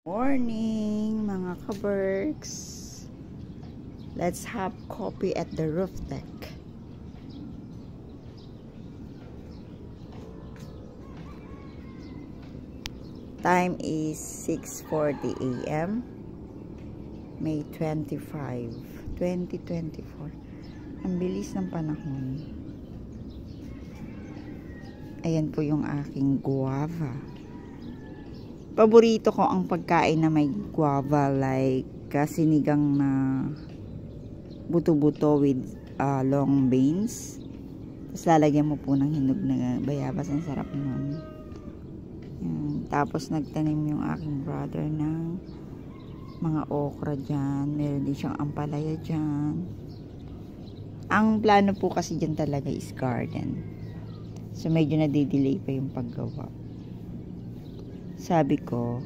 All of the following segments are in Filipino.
Morning mga kaberks. Let's have coffee at the roof deck. Time is 6:40 a.m. May 25, 2024. Ang bilis ng panahon. Ayan po yung aking guava. Paborito ko ang pagkain na may guava, like sinigang na buto-buto with long beans. Tapos lalagyan mo po ng hinog na bayabas. Ang sarap nun. Yan. Tapos nagtanim yung aking brother ng mga okra dyan. Meron din siyang ampalaya dyan. Ang plano po kasi dyan talaga is garden. So medyo nadidelay pa yung paggawa. Sabi ko,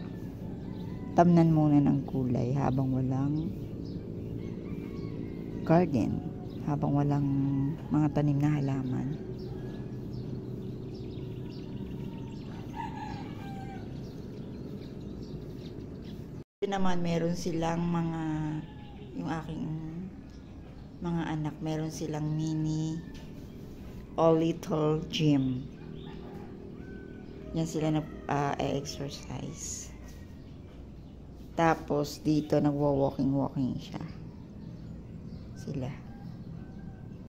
tamnan muna ng kulay habang walang garden, habang walang mga tanim na halaman. Ito naman, meron silang mga, yung aking mga anak, meron silang mini or little gym. Yan sila na-exercise. Tapos dito nagwo-walking siya. Sila.